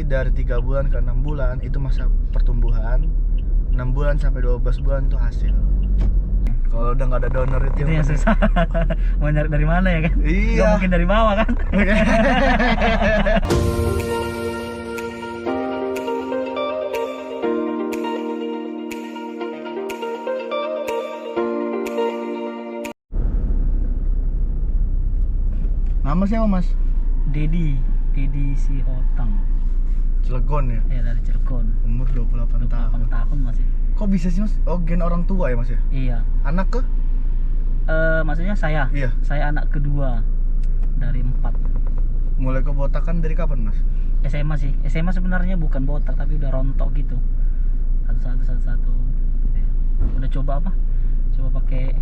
dari 3 bulan ke 6 bulan itu masa pertumbuhan. 6 bulan sampai 12 bulan itu hasil. Kalau udah nggak ada donor itu yang susah. Mau nyari dari mana ya kan? Iya. Nggak mungkin dari bawah kan? Nama siapa mas? Dedi Sihotang. Cilegon ya? Ya dari Cilegon. Umur 28 tahun. 28 tahun masih. Kok bisa sih mas? Oh gen orang tua ya mas ya? Iya. Anak ke? Maksudnya saya. Iya. Saya anak kedua dari 4. Mulai kebotakan dari kapan mas? SMA sih. SMA sebenarnya bukan botak tapi udah rontok gitu. Satu. Gitu ya. Udah coba apa? Coba pakai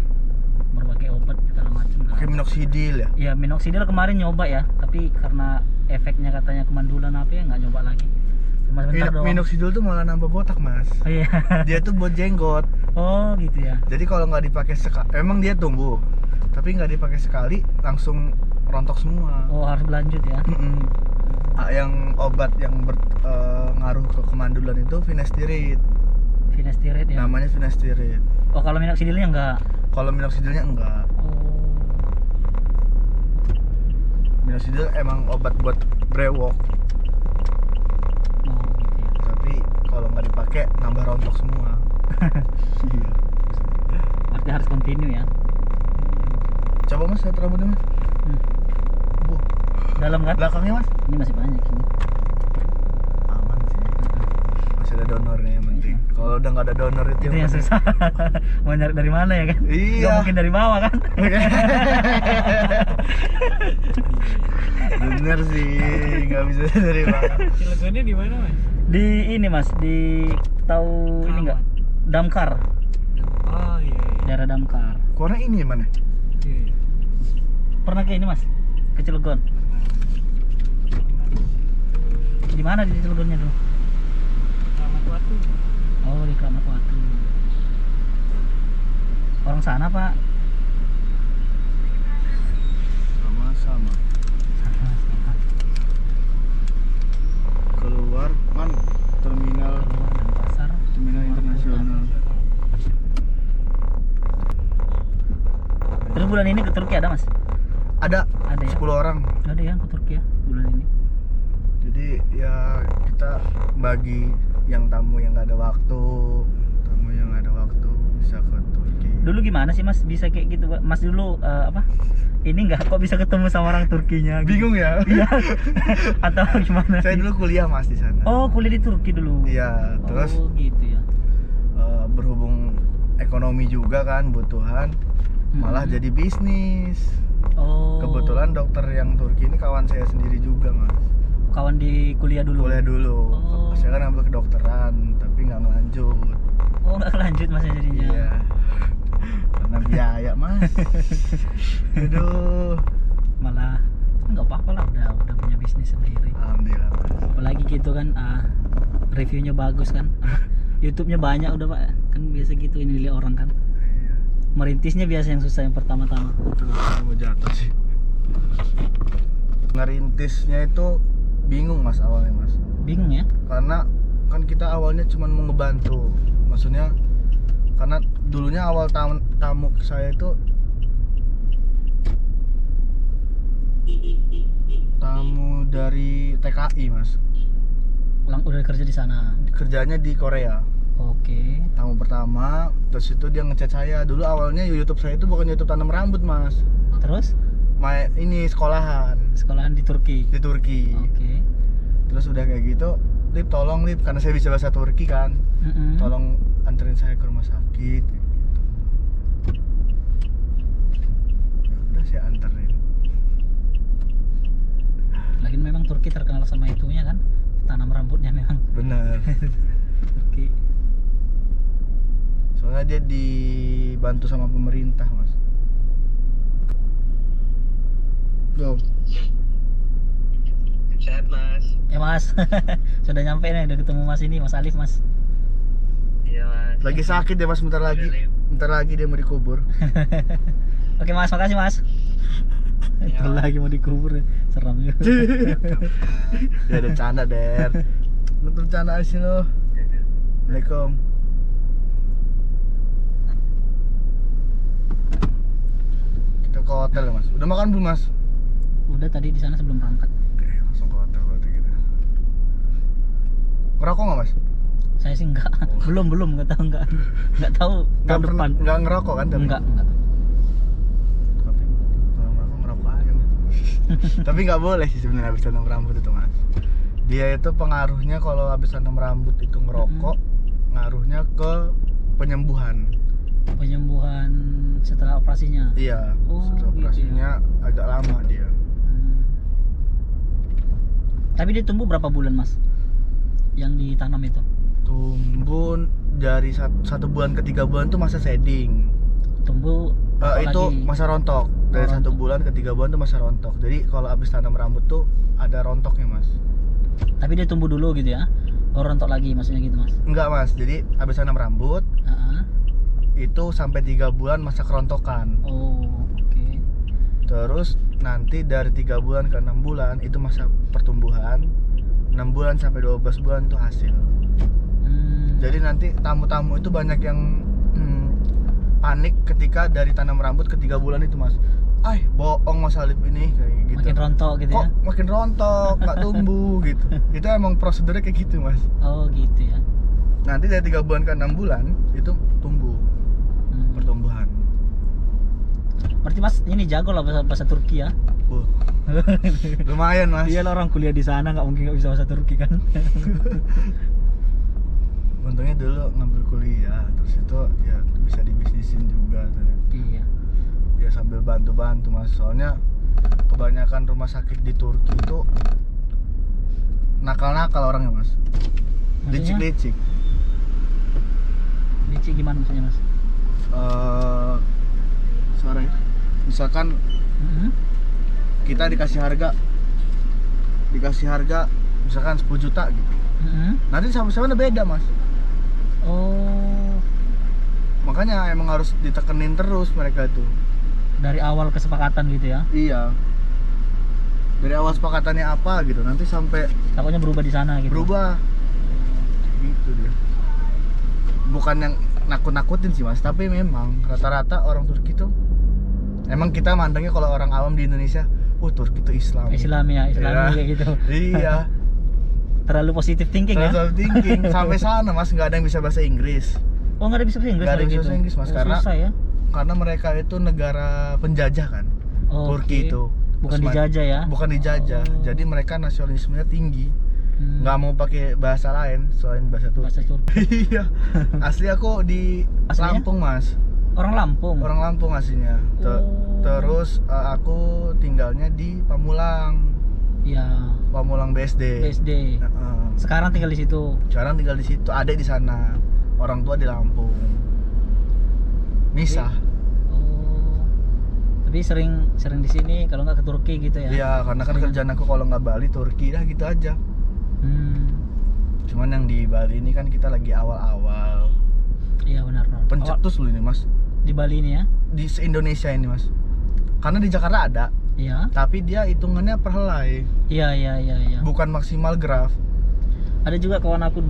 berbagai obat segala macam. Pakai minoxidil ya? Iya, minoxidil kemarin nyoba ya, tapi karena efeknya katanya kemandulan apa ya nggak nyoba lagi. Cuma sebentar doang. Minoxidil tuh malah nambah botak mas. Oh iya. Dia tuh buat jenggot. Oh gitu ya. Jadi kalau nggak dipakai sekali, emang dia tumbuh, tapi nggak dipakai sekali langsung rontok semua. Oh harus berlanjut ya. Yang obat yang ngaruh ke kemandulan itu finasteride. Finasteride ya. Namanya finasteride. Oh kalau minoxidilnya enggak. Kalau minoxidilnya enggak. Oh. Minoxidil emang obat buat brewok. Oh gitu ya. Tapi kalau nggak dipakai nambah rontok semua. Iya. Berarti harus continue ya. Coba mas lihat rambutnya mas. Bu, Dalam kan? belakangnya mas. Ini masih banyak ini. Aman sih. Masih ada donornya yang penting. Kalau udah nggak ada donor itu Itu yang penting. susah. Mau nyari dari mana ya kan? Iya. Nggak mungkin dari bawah kan? Bener sih, nggak bisa dari bawah. Cilegonnya di mana mas? Di ini mas, di tahu ini enggak? Damkar, Oh iya. daerah Damkar. Korang ini mana? Iya. Pernah ke ini mas? Ke Cilegon. Di mana di Cilegonnya dulu? Selamat waktu. Oh di Keramat Watu. Orang sana pak? Sama-sama. Sama. Keluar man terminal Keluar dan pasar. terminal internasional. Terus bulan ini ke Turki ada mas? Ada Ada ya? 10 orang. Ada ya ke Turki ya bulan ini? Jadi ya kita bagi yang tamu yang nggak ada waktu, tamu yang nggak ada waktu bisa ke Turki. Dulu gimana sih mas bisa kayak gitu Pak? Mas dulu apa? Ini nggak kok bisa ketemu sama orang Turkinya? Gitu? Bingung ya? Iya. Atau gimana? Saya dulu kuliah mas di sana. Oh kuliah di Turki dulu. Iya, terus Oh gitu ya. berhubung ekonomi juga kan butuhan, malah jadi bisnis. Oh. Kebetulan dokter yang Turki ini kawan saya sendiri juga mas. Kawan di kuliah dulu. Kuliah dulu. Oh. Saya kan ambil kedokteran, tapi nggak ngelanjut. Oh nggak lanjut mas jadinya. Iya. Karena biaya mas. Aduh. Malah nggak apa-apa lah udah punya bisnis sendiri. Alhamdulillah mas. Apalagi gitu kan reviewnya bagus kan. YouTube-nya banyak udah pak. Kan biasa gitu ini lihat orang kan. Merintisnya biasa yang susah yang pertama-tama. Mau jatuh sih. Ngerintisnya itu bingung mas awalnya mas. Bingung ya? Karena kan kita awalnya cuma mau ngebantu. Maksudnya karena dulunya awal tamu saya itu tamu dari TKI mas. Udah kerja di sana. Kerjanya di Korea. Oke. Tamu pertama, terus itu dia ngechat saya. Dulu awalnya YouTube saya itu bukan YouTube tanam rambut mas. Terus Ini sekolahan sekolahan di Turki. di Turki. Oke. Terus udah kayak gitu, Lip tolong Lip, karena saya bisa bahasa Turki kan, tolong anterin saya ke rumah sakit. Gitu. Ya udah saya anterin. Lagi memang Turki terkenal sama itunya kan, tanam rambutnya memang. Bener. Turki. Soalnya dia dibantu sama pemerintah mas. Go. Sehat mas. Ya mas, sudah nyampe nih, udah ketemu mas ini, mas Alif mas. Iya mas. Lagi sakit ya mas, bentar lagi dia mau dikubur. Oke mas, makasih mas. Itu lagi mau dikubur ya. Seram juga. Ya ada canda Der. Lu bercanda sih lo. Assalamualaikum. Kita ke hotel ya Mas. Udah makan belum Mas? Udah tadi di sana sebelum berangkat. Oke, langsung ke hotel berarti gitu. Ngerokok nggak Mas? Saya sih enggak. Belum enggak tahu Enggak tahu tahun depan. Nggak ngerokok kan? Tapi? Enggak. Tapi kalau ngerokok aja Mas. Tapi nggak boleh sih sebenarnya habis tanam rambut itu Mas. Dia itu pengaruhnya kalau habis tanam rambut itu ngerokok, ngaruhnya ke penyembuhan. Penyembuhan setelah operasinya. Iya, Oh, setelah gitu operasinya agak lama dia. Tapi dia tumbuh berapa bulan Mas? Yang ditanam itu? Tumbuh dari 1 bulan ke 3 bulan itu masa shedding. Tumbuh Itu lagi? masa rontok. Dari 1 rontok. bulan ke 3 bulan itu masa rontok. Jadi kalau habis tanam rambut tuh ada rontoknya Mas. Tapi dia tumbuh dulu gitu ya? Baru rontok lagi maksudnya gitu Mas? Enggak Mas, jadi habis tanam rambut itu sampai 3 bulan masa kerontokan. Oh, oke. Terus nanti dari 3 bulan ke 6 bulan itu masa pertumbuhan. 6 bulan sampai 12 bulan itu hasil. Jadi nanti tamu-tamu itu banyak yang panik ketika dari tanam rambut ke 3 bulan itu Mas. Bohong Mas Alif ini kayak gitu. Makin rontok gitu Kok ya? makin rontok, nggak tumbuh gitu. Itu emang prosedurnya kayak gitu Mas. Oh gitu ya. Nanti dari 3 bulan ke 6 bulan itu tumbuh pertumbuhan. Berarti Mas ini jago lah bahasa Turki ya? Lumayan Mas. Iya lah, orang kuliah di sana nggak mungkin nggak bisa bahasa Turki kan? Untungnya dulu ngambil kuliah, terus itu ya bisa dibisnisin juga ternyata. Iya. Ya sambil bantu-bantu Mas. Soalnya kebanyakan rumah sakit di Turki itu nakal-nakal orangnya Mas. Maksudnya? Licik-licik. Licik gimana maksudnya Mas? Sorry. Misalkan kita dikasih harga misalkan 10 juta gitu. Nanti sama-sama beda Mas. Oh, Makanya emang harus ditekenin terus mereka itu. dari awal kesepakatan gitu ya? Iya. Dari awal sepakatannya apa gitu, nanti sampai Takutnya berubah di sana gitu. berubah. Gitu dia. Bukan yang nakut-nakutin sih Mas, tapi memang rata-rata orang Turki tuh emang kita mandangnya kalau orang awam di Indonesia, Turki itu Islam. Islam ya, kayak gitu. Iya. Terlalu positif thinking ya? Terus thinking sampai sana Mas, nggak ada yang bisa bahasa Inggris. Oh, nggak ada bisa bahasa Inggris? Nggak ada kayak bisa gitu? bahasa Inggris, Mas, Oh, karena susah ya? Karena mereka itu negara penjajah kan. Oh, Turki oke. itu Bukan Osman- dijajah ya? Bukan dijajah. Oh. Jadi mereka nasionalismenya tinggi. Nggak mau pakai bahasa lain selain bahasa Turki. Bahasa Turki. Iya. Asli aku di Aslinya? Lampung Mas. Orang Lampung? Orang Lampung aslinya. Oh. Terus aku tinggalnya di Pamulang. Iya. Pamulang BSD. BSD. Sekarang tinggal di situ. Sekarang tinggal di situ. Adek di sana. Orang tua di Lampung. Misah. Oh. Tapi sering di sini kalau nggak ke Turki gitu ya? Iya, karena kan Sering. kerjaan aku kalau nggak Bali, Turki dah gitu aja. Cuman yang di Bali ini kan kita lagi awal-awal. Iya benar. Pencetus lu ini Mas. Di Bali ini ya? Di se-Indonesia ini Mas. Karena di Jakarta ada, Iya. tapi dia hitungannya per helai, Iya. bukan maksimal graf. Ada juga kawan aku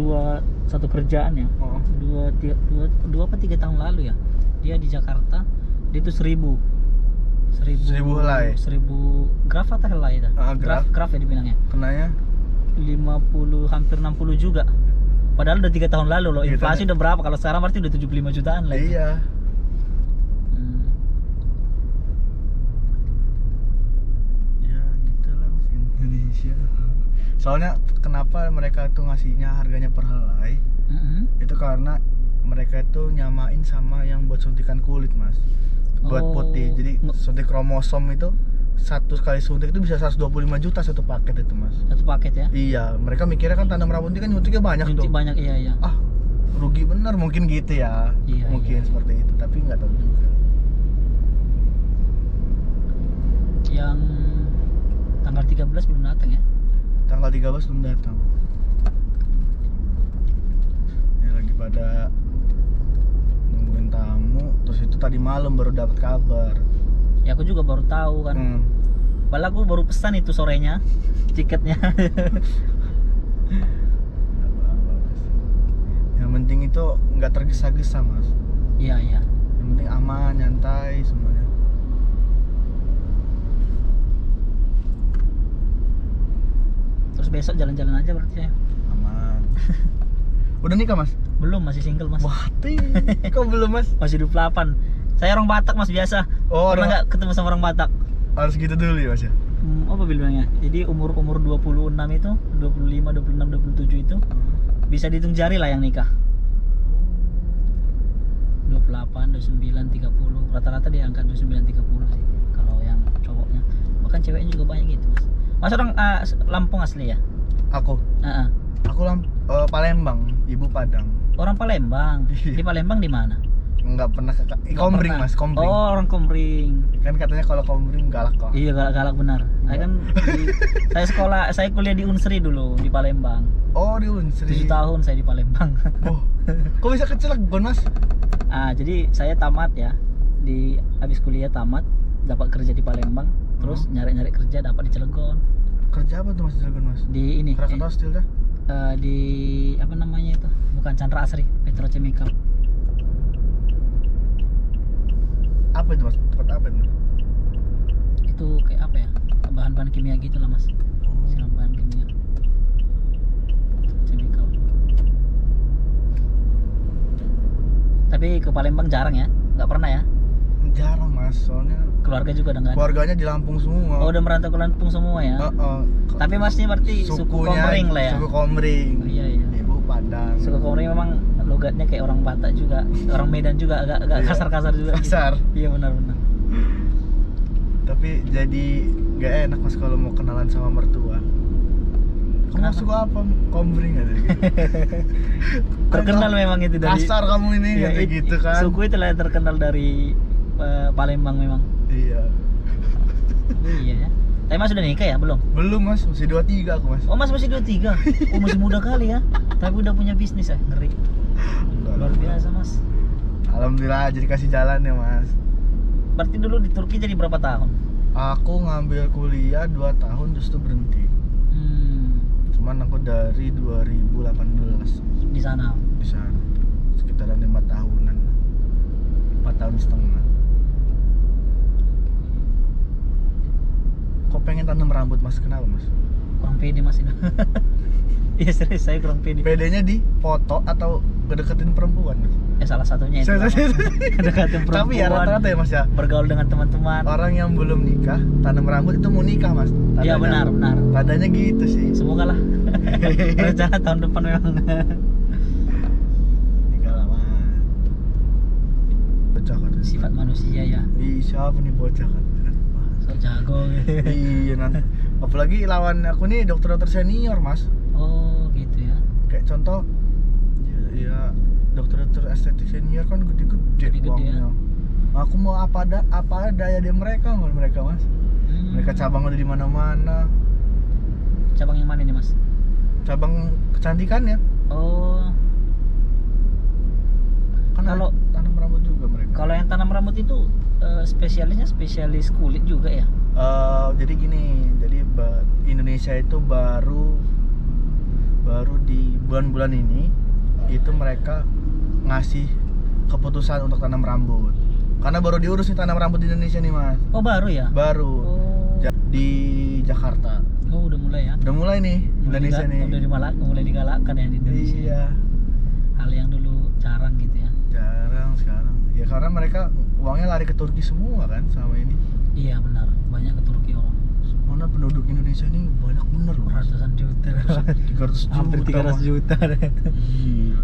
satu kerjaan ya. Oh. Dua apa 3 tahun lalu ya. Dia di Jakarta, dia itu 1000 helai. 1000 graf atau helai itu? Graf. Ya dibilangnya. Kenanya 50 hampir 60 juga. Padahal udah 3 tahun lalu loh. Inflasi udah berapa? Kalau sekarang berarti udah 75 jutaan lah. itu. iya. Ya gitulah Mas, Indonesia. Soalnya kenapa mereka tuh ngasihnya harganya per helai? Itu karena mereka itu nyamain sama yang buat suntikan kulit Mas. Buat Oh. putih. Jadi suntik kromosom itu satu kali suntik itu bisa 125 juta satu paket itu Mas. Satu paket ya? Iya, mereka mikirnya kan tanam rambut ini kan nyuntiknya banyak tuh. Suntik banyak, iya. Rugi bener mungkin gitu ya. Iya, Mungkin iya. seperti itu, tapi nggak tahu juga. Yang tanggal 13 belum datang ya? Tanggal 13 belum datang. Ini lagi pada nungguin tamu, terus itu tadi malam baru dapat kabar. Ya aku juga baru tahu kan. Padahal aku baru pesan itu sorenya tiketnya. Nggak apa-apa, Mas. Yang penting itu nggak tergesa-gesa mas. Iya iya. Yang penting aman, nyantai semuanya. Terus besok jalan-jalan aja berarti ya? Aman. Udah nikah mas? Belum, masih single mas. Wah, kok belum mas? Masih 28. Saya orang Batak mas biasa. Oh, Pernah nggak ketemu sama orang Batak? harus gitu dulu ya mas ya? Apa bilangnya? Jadi umur 26 itu, 25, 26, 27 itu bisa dihitung jari lah yang nikah. 28, 29, 30. Rata-rata di angka 29, 30 sih kalau yang cowoknya. Bahkan ceweknya juga banyak gitu mas. Mas orang Lampung asli ya? Aku Palembang, ibu Padang. Orang Palembang. Iya. Di Palembang di mana? Nggak pernah ke Nggak Komering pernah. mas, Komering. Oh, orang Komering. Kan katanya kalau Komering galak kok. Iya, galak benar. Saya kuliah di Unsri dulu di Palembang. Oh di Unsri. 7 tahun saya di Palembang. Oh, kok bisa ke Cilegon mas? Jadi saya tamat ya. Habis kuliah tamat, dapat kerja di Palembang, terus nyari-nyari kerja dapat di Cilegon. Kerja apa tuh mas di Cilegon mas? Di ini Krakatau Steel dah? di apa namanya itu? Bukan Chandra Asri, Petrochemical. Apa itu mas? Tempat apa itu? Itu kayak apa ya? Bahan-bahan kimia gitu lah mas. Silang bahan kimia. Petrochemical. Tapi ke Palembang jarang ya? Nggak pernah ya? Jarang mas, soalnya Keluarga juga udah nggak ada? keluarganya di Lampung semua. Oh, udah merantau ke Lampung semua ya? Tapi masnya berarti suku Komering lah ya? Suku Komering. Oh, iya iya. Ibu Padang. Suku Komering memang logatnya kayak orang Batak juga, orang Medan juga agak Iya. kasar-kasar juga. Kasar. Iya benar-benar. Tapi jadi gak enak mas kalau mau kenalan sama mertua. Kamu Kenapa? suka apa? Komering aja gitu. Terkenal memang itu dari Kasar kamu ini Iya, kayak gitu kan. Suku itu lah yang terkenal dari Palembang memang. Iya. Iya ya. Tapi mas sudah nikah ya? Belum? Belum mas, masih 23 aku mas. Oh mas masih 23. Oh masih muda kali ya. Tapi udah punya bisnis ya? Ngeri. Enggak, Luar biasa mas. Alhamdulillah jadi kasih jalan ya mas. Berarti dulu di Turki jadi berapa tahun? Aku ngambil kuliah 2 tahun terus tuh berhenti. Cuman aku dari 2018 Di sana. di sana. Sekitaran 5 tahunan. 4 tahun setengah. Kok pengen tanam rambut mas? Kenapa mas? Kurang pede mas ini. Iya serius saya kurang pede. Pedenya di foto atau kedeketin perempuan mas? Salah satunya itu. Deketin perempuan. Tapi ya rata-rata ya mas ya, Bergaul dengan teman-teman. orang yang belum nikah tanam rambut itu mau nikah mas. Iya benar. Tandanya gitu sih. Semoga lah. Rencana tahun depan memang. Nikah lama. Bocah kan. Sifat manusia ya. Ih, siapa nih bocah kan? So jago. Iya nanti. Apalagi lawan aku nih dokter-dokter senior mas. Oh gitu ya. Kayak contoh, ya dokter-dokter estetik senior kan gede-gede Gede-gede uangnya. Aku mau apa daya dia mereka mas. Mereka cabang udah di mana-mana. Cabang yang mana nih mas? Cabang kecantikan ya. Oh. Kan Kalau- tanam rambut juga mereka. Kalau yang tanam rambut itu spesialisnya spesialis kulit juga ya? Jadi gini, Indonesia itu baru di bulan-bulan ini itu mereka ngasih keputusan untuk tanam rambut. Karena baru diurus nih tanam rambut di Indonesia nih mas. Oh baru ya? Baru Oh. di Jakarta. Oh udah mulai ya? Udah mulai nih Indonesia nih. Mulai digalakkan ya di Indonesia. Iya. Hal yang dulu jarang gitu ya? Jarang sekarang. Ya karena mereka uangnya lari ke Turki semua kan sama ini. Iya benar, banyak ke Turki orang. Mana penduduk Indonesia ini banyak bener loh. Mas. Ratusan juta. 300 juta. Hampir 300 juta deh. Iya.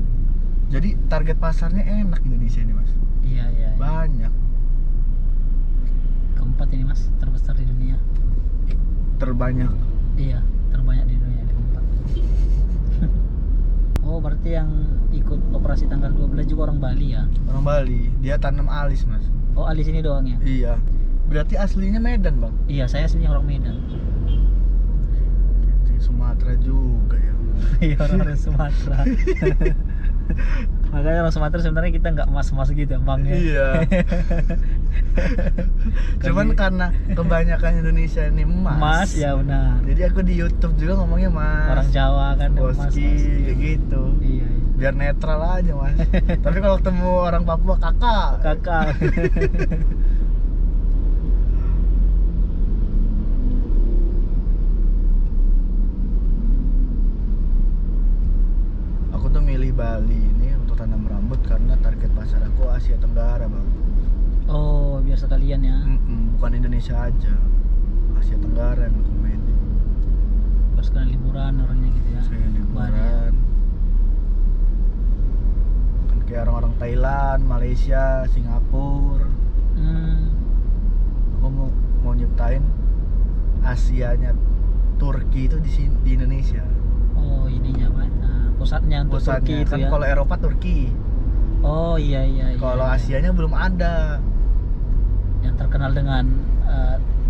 Jadi target pasarnya enak Indonesia ini mas. Iya. Banyak. Keempat ini mas, terbesar di dunia. Terbanyak. Iya, terbanyak di dunia keempat. Oh berarti yang ikut operasi tanggal 12 juga orang Bali ya? Orang Bali. Dia tanam alis mas. Oh alis ini doang ya? Iya. Berarti aslinya Medan bang. Iya, saya aslinya orang Medan. Sumatera juga ya. Iya orang Sumatera. Makanya orang Sumatera sebenarnya kita nggak emas-emas gitu bangnya. Iya. Cuman karena kebanyakan Indonesia ini emas. Emas ya benar. Jadi aku di YouTube juga ngomongnya mas. Orang Jawa kan emas. Boski kayak gitu. Iya, iya. Biar netral aja mas. Tapi kalau ketemu orang Papua kakak. Kakak. Aku tuh milih Bali ini untuk tanam rambut karena target pasar aku Asia Tenggara bang. Oh, biar sekalian ya. Bukan Indonesia aja, Asia Tenggara yang aku milih. Biar sekalian liburan orangnya gitu ya. Saya Bali ya. liburan. Kan kayak orang-orang Thailand, Malaysia, Singapura. Aku mau nyiptain Asianya Turki itu di sini di Indonesia. Oh, ininya Pak. Pusatnya untuk Pusatnya Turki itu kan ya. kalau Eropa Turki. Oh, iya iya iya. Kalau iya. Asianya belum ada. Yang terkenal dengan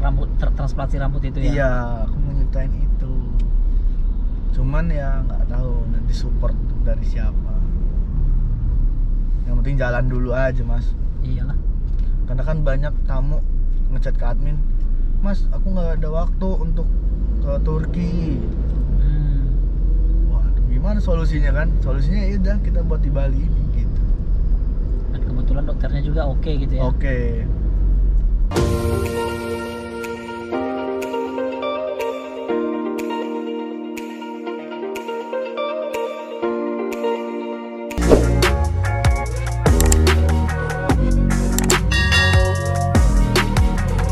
rambut transplantasi rambut itu ya. Iya, aku mau nyiptain itu. Cuman ya nggak tahu nanti support dari siapa. Yang penting jalan dulu aja mas. Iyalah. Karena kan banyak tamu ngechat ke admin, mas aku nggak ada waktu untuk ke Turki. Waduh, gimana solusinya kan? Solusinya ya udah kita buat di Bali ini gitu. Dan kebetulan dokternya juga oke gitu ya. Oke.